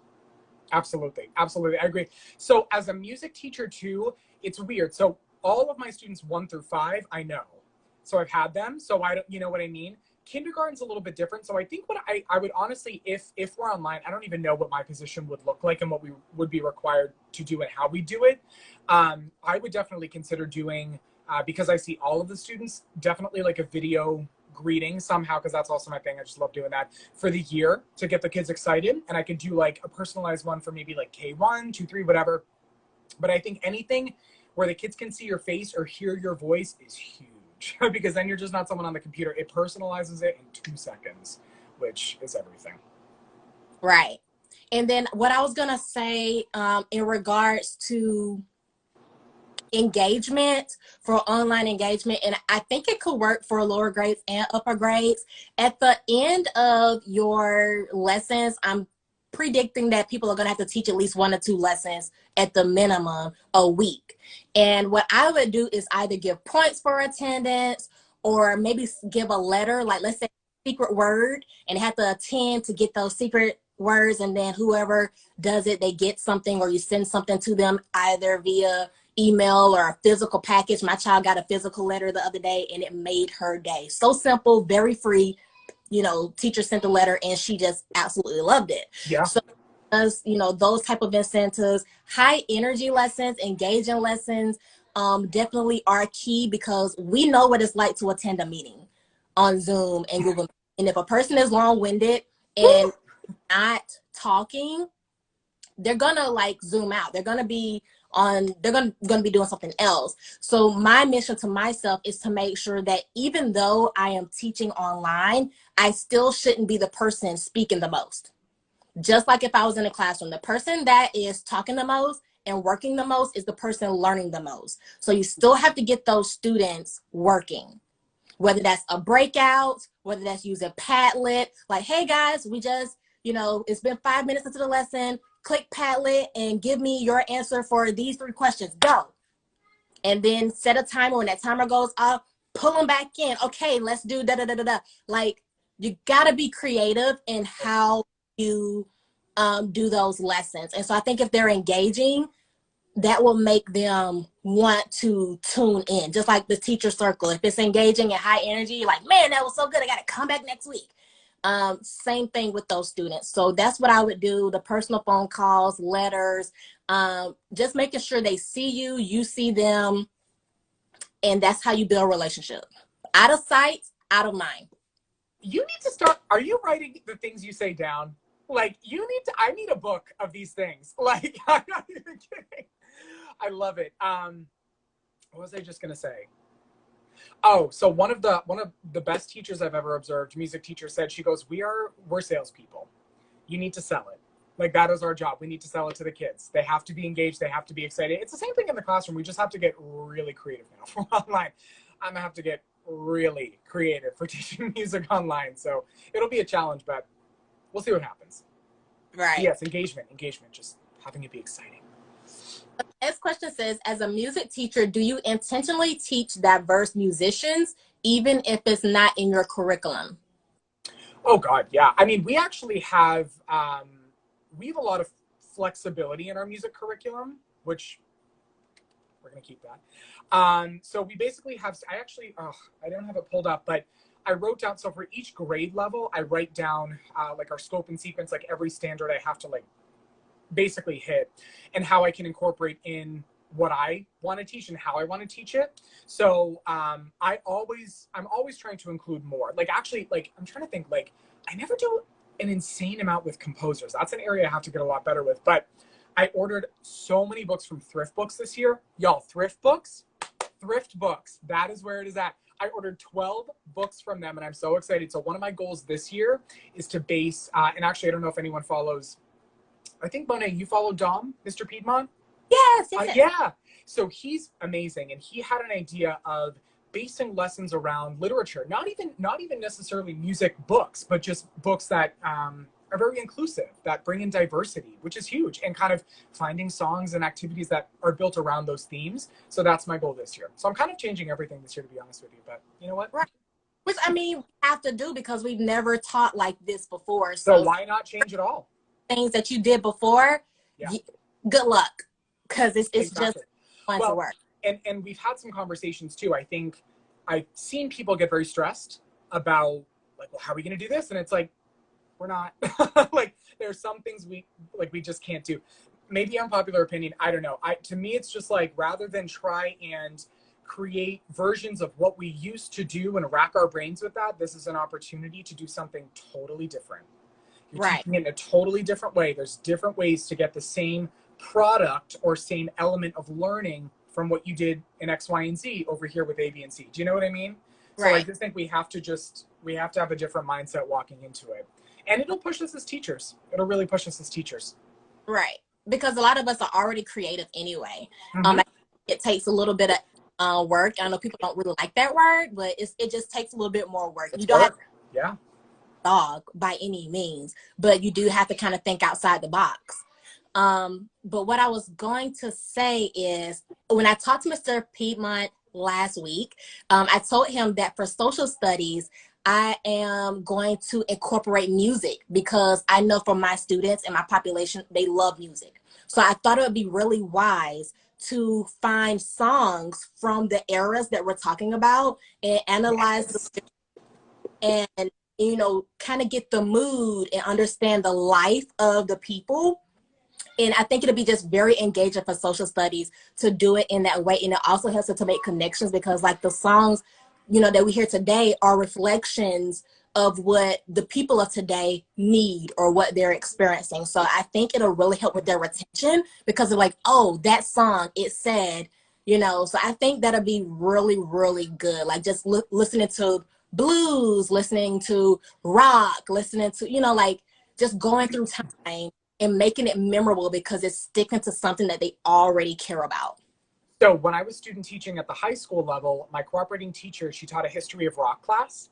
Absolutely. Absolutely. I agree. So as a music teacher too, it's weird. So all of my students 1 through 5, I know. So I've had them. So I don't, you know what I mean? Kindergarten's a little bit different. So I think what I would honestly, if we're online, I don't even know what my position would look like and what we would be required to do and how we do it. I would definitely consider doing, because I see all of the students, definitely like a video greeting somehow, because that's also my thing. I just love doing that for the year to get the kids excited. And I could do like a personalized one for maybe like K1, 2, 3, whatever. But I think anything where the kids can see your face or hear your voice is huge. Because then you're just not someone on the computer. It personalizes it in 2 seconds, which is everything. Right. And then what I was going to say in regards to engagement, for online engagement, and I think it could work for lower grades and upper grades. At the end of your lessons, I'm predicting that people are going to have to teach at least 1 or 2 lessons at the minimum a week. And what I would do is either give points for attendance or maybe give a letter, like let's say secret word, and have to attend to get those secret words. And then whoever does it, they get something, or you send something to them either via email or a physical package. My child got a physical letter the other day and it made her day. So simple, very free. You know, teacher sent the letter and she just absolutely loved it. Yeah. So, you know, those type of incentives, high energy lessons, engaging lessons, definitely are key, because we know what it's like to attend a meeting on Zoom and Google. And if a person is long-winded and not talking, they're gonna like zoom out. They're gonna be be doing something else. So my mission to myself is to make sure that even though I am teaching online, I still shouldn't be the person speaking the most. Just like if I was in a classroom, the person that is talking the most and working the most is the person learning the most. So you still have to get those students working, whether that's a breakout, whether that's using Padlet, like, hey guys, we just, you know, it's been 5 minutes into the lesson, click Padlet and give me your answer for these 3 questions, go. And then set a timer. When that timer goes up, pull them back in. Okay, let's do da da da da da. Like, you gotta be creative in how you do those lessons. And so I think if they're engaging, that will make them want to tune in. Just like the teacher circle. If it's engaging and high energy, you're like, man, that was so good, I got to come back next week. Same thing with those students. So that's what I would do. The personal phone calls, letters, just making sure they see you, you see them. And that's how you build a relationship. Out of sight, out of mind. You need to start, are you writing the things you say down? Like, I need a book of these things. Like, I'm not even kidding. I love it. What was I just gonna say? Oh, so one of the best teachers I've ever observed, music teacher, said, she goes, we're salespeople. You need to sell it. Like, that is our job. We need to sell it to the kids. They have to be engaged. They have to be excited. It's the same thing in the classroom. We just have to get really creative now for online. I'm gonna have to get really creative for teaching music online. So it'll be a challenge, but we'll see what happens. Right. Yes, engagement, just having it be exciting. Next question says, as a music teacher, do you intentionally teach diverse musicians, even if it's not in your curriculum? Oh God, yeah. I mean, we actually have, we have a lot of flexibility in our music curriculum, which we're going to keep that. So we basically have, I don't have it pulled up, but I wrote down, so for each grade level, I write down like our scope and sequence, like every standard I have to like basically hit, and how I can incorporate in what I want to teach and how I want to teach it. So I'm always trying to include more. Like, actually, like, I'm trying to think, like, I never do an insane amount with composers. That's an area I have to get a lot better with. But I ordered so many books from Thrift Books this year. Y'all, Thrift Books, that is where it is at. I ordered 12 books from them, and I'm so excited. So one of my goals this year is to base, and actually, I don't know if anyone follows, I think, Monet, you follow Dom, Mr. Piedmont? Yes. Yeah. So he's amazing. And he had an idea of basing lessons around literature, not even necessarily music books, but just books that are very inclusive, that bring in diversity, which is huge, and kind of finding songs and activities that are built around those themes. So that's my goal this year. So I'm kind of changing everything this year, to be honest with you, but you know what? Right. Which, I mean, we have to do because we've never taught like this before. So why not change it all? Things that you did before, yeah. Good luck, because it's exactly. just fun to work. And we've had some conversations too. I think I've seen people get very stressed about like, well, how are we going to do this? And it's like, we're not. Like, there's some things we just can't do. Maybe unpopular opinion, I don't know. To me, it's just like, rather than try and create versions of what we used to do and rack our brains with that, this is an opportunity to do something totally different. You're teaching it in a totally different way. There's different ways to get the same product or same element of learning from what you did in X, Y, and Z over here with A, B, and C. Do you know what I mean? So I just think we have to have a different mindset walking into it. And it'll push us as teachers. It'll really push us as teachers. Right. Because a lot of us are already creative anyway. It takes a little bit of work. I know people don't really like that word, but it just takes a little bit more work. You don't have to dog by any means, but you do have to kind of think outside the box. But what I was going to say is, when I talked to Mr. Piedmont last week, I told him that for social studies, I am going to incorporate music because I know from my students and my population, they love music. So I thought it would be really wise to find songs from the eras that we're talking about and analyze the and, you know, kind of get the mood and understand the life of the people. And I think it'll be just very engaging for social studies to do it in that way. And it also helps us to make connections because like the songs, you know, that we hear today are reflections of what the people of today need or what they're experiencing. So I think it'll really help with their retention because they're like, oh, that song, it said, you know, so I think that'll be really, really good. Like just listening to blues, listening to rock, listening to, you know, like just going through time and making it memorable because it's sticking to something that they already care about. So when I was student teaching at the high school level, my cooperating teacher, she taught a history of rock class.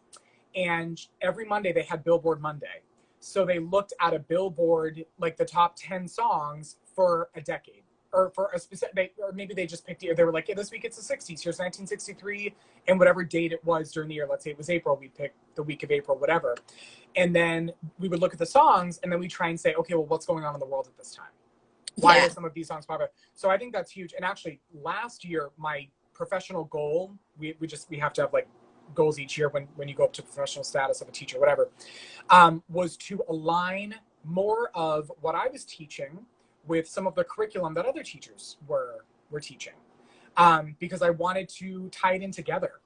And every Monday they had Billboard Monday. So they looked at a Billboard, like the top 10 songs for a decade. Or for a specific, or maybe they just picked the year. They were like, yeah, this week it's the 60s. Here's 1963. And whatever date it was during the year, let's say it was April, we picked the week of April, whatever. And then we would look at the songs and then we try and say, okay, well, what's going on in the world at this time? Why are some of these songs popular? So I think that's huge. And actually last year, my professional goal, we have to have like goals each year when you go up to professional status of a teacher, whatever, was to align more of what I was teaching with some of the curriculum that other teachers were teaching, because I wanted to tie it in together,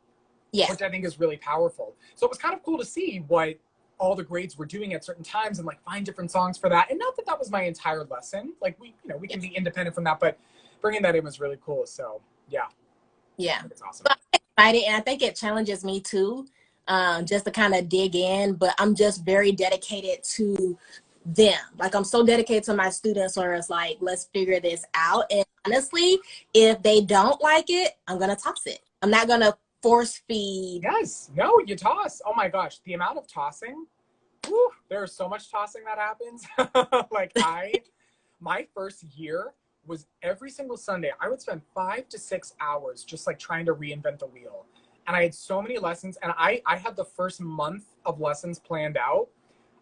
which I think is really powerful. So it was kind of cool to see what all the grades were doing at certain times and like find different songs for that. And not that that was my entire lesson. Like we can be independent from that, but bringing that in was really cool. So yeah. It's awesome. So I'm excited, and I think it challenges me too, just to kind of dig in, but I'm just very dedicated to them. Like I'm so dedicated to my students where it's like, let's figure this out. And honestly, if they don't like it, I'm going to toss it. I'm not going to force feed. Yes. No, you toss. Oh my gosh. The amount of tossing, whew, there's so much tossing that happens. Like my first year was every single Sunday, I would spend 5 to 6 hours just like trying to reinvent the wheel. And I had so many lessons, and I had the first month of lessons planned out.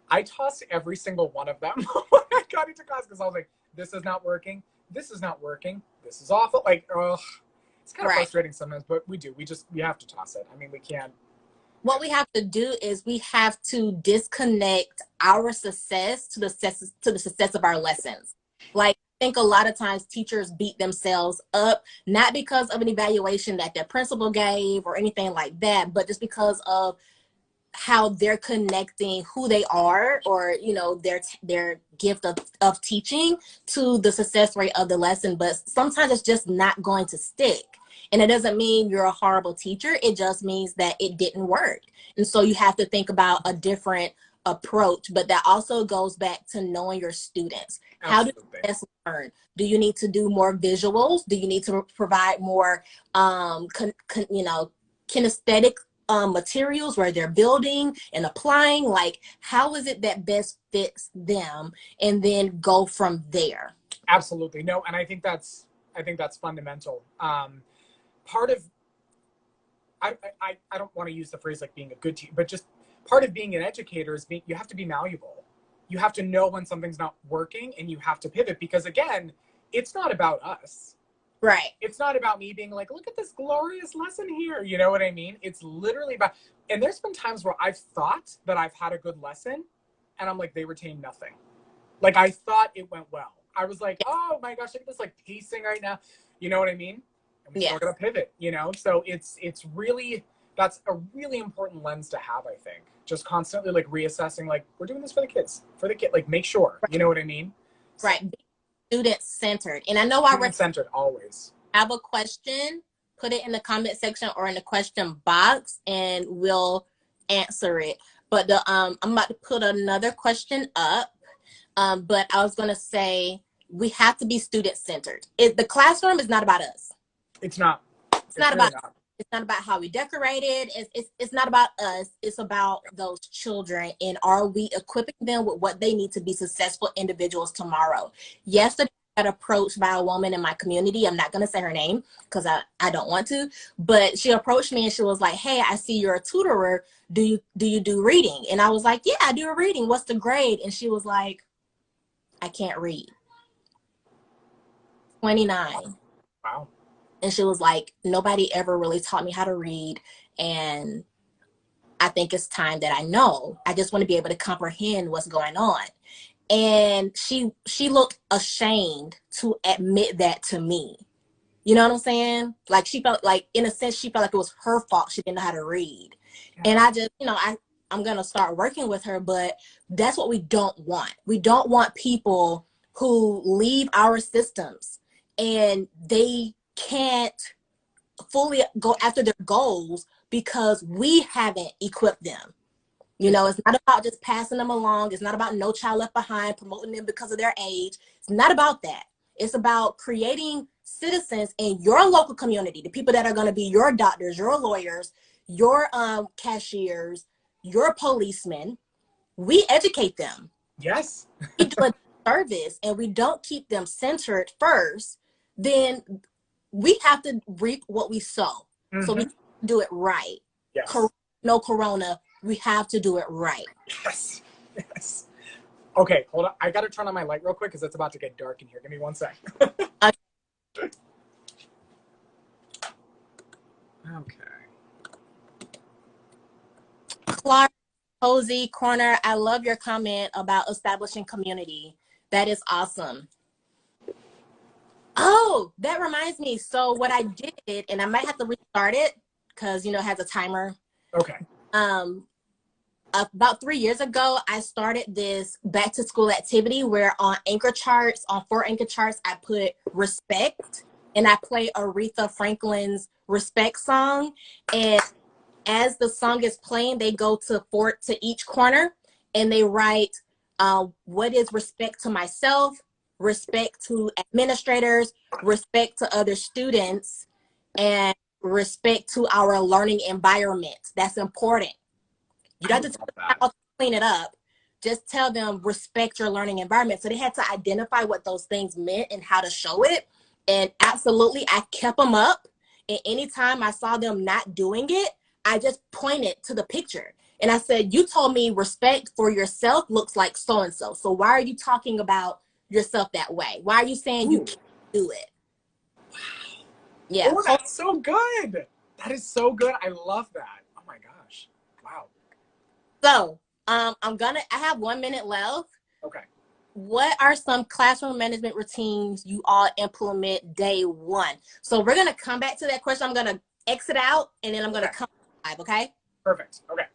I tossed every single one of them when I got into class because I was like, this is not working. This is not working. This is awful. Like, ugh. It's kind of frustrating sometimes, but we have to toss it. I mean, we can't. What we have to do is we have to disconnect our success to the success of our lessons. Like, I think a lot of times teachers beat themselves up, not because of an evaluation that their principal gave or anything like that, but just because of how they're connecting who they are or, you know, their gift of teaching to the success rate of the lesson. But sometimes it's just not going to stick. And it doesn't mean you're a horrible teacher. It just means that it didn't work. And so you have to think about a different approach, but that also goes back to knowing your students. How do you best learn? Do you need to do more visuals? Do you need to provide more, kinesthetic materials where they're building and applying? Like, how is it that best fits them, and then go from there? Absolutely. No, and I think that's fundamental. Part of I don't want to use the phrase like being a good teacher, but just part of being an educator is you have to be malleable. You have to know when something's not working, and you have to pivot, because again, it's not about us. Right. It's not about me being like, look at this glorious lesson here. You know what I mean? It's literally about, and there's been times where I've thought that I've had a good lesson, and I'm like, they retain nothing. Like, I thought it went well. I was like, oh my gosh, look at this like pacing right now. You know what I mean? And we still gotta pivot, you know? So it's really, that's a really important lens to have, I think. Just constantly like reassessing, like, we're doing this for the kids, like make sure, you know what I mean? Right. So, student centered. And I know I centered always. Have a question, put it in the comment section or in the question box, and we'll answer it. But I'm about to put another question up. But I was gonna say we have to be student centered. The classroom is not about us. It's not. It's not about. It's not about how we decorate it. It's not about us. It's about those children, and are we equipping them with what they need to be successful individuals tomorrow? Yesterday, I got approached by a woman in my community. I'm not going to say her name because I don't want to, but she approached me and she was like, hey, I see you're a tutorer. Do you do reading? And I was like, yeah, I do a reading. What's the grade? And she was like, I can't read. 29. Wow. And she was like, nobody ever really taught me how to read. And I think it's time that I know. I just want to be able to comprehend what's going on. And she looked ashamed to admit that to me. You know what I'm saying? Like, she felt like, in a sense, she felt like it was her fault she didn't know how to read. Yeah. And I just, I'm going to start working with her, but that's what we don't want. We don't want people who leave our systems and they can't fully go after their goals because we haven't equipped them. It's not about just passing them along. It's not about No Child Left Behind, promoting them because of their age. It's not about that. It's about creating citizens in your local community, the people that are going to be your doctors, your lawyers, your cashiers, your policemen. We educate them. Yes. We do a service and we don't keep them centered first, then we have to reap what we sow. Mm-hmm. So we do it right. Yes. No corona. We have to do it right. Yes. Yes. Okay, hold on. I got to turn on my light real quick because it's about to get dark in here. Give me 1 sec. Okay. Clark, Cozy Corner, I love your comment about establishing community. That is awesome. Oh, that reminds me. So what I did, and I might have to restart it because, it has a timer. Okay. About 3 years ago, I started this back to school activity where on 4 anchor charts, I put respect, and I play Aretha Franklin's respect song. And as the song is playing, they go to each corner and they write, what is respect to myself, respect to administrators, respect to other students, and respect to our learning environment. That's important. You don't have to tell them how to clean it up. Just tell them respect your learning environment. So they had to identify what those things meant and how to show it. And absolutely, I kept them up. And anytime I saw them not doing it, I just pointed to the picture. And I said, you told me respect for yourself looks like so-and-so. So why are you talking about yourself that way? Why are you saying you can't do it? Wow. Yeah. Oh, that's so good. That is so good. I love that. Oh my gosh. Wow. So I have 1 minute left. Okay. What are some classroom management routines you all implement day one? So we're going to come back to that question. I'm going to exit out and then I'm going to come live. Okay. Perfect. Okay.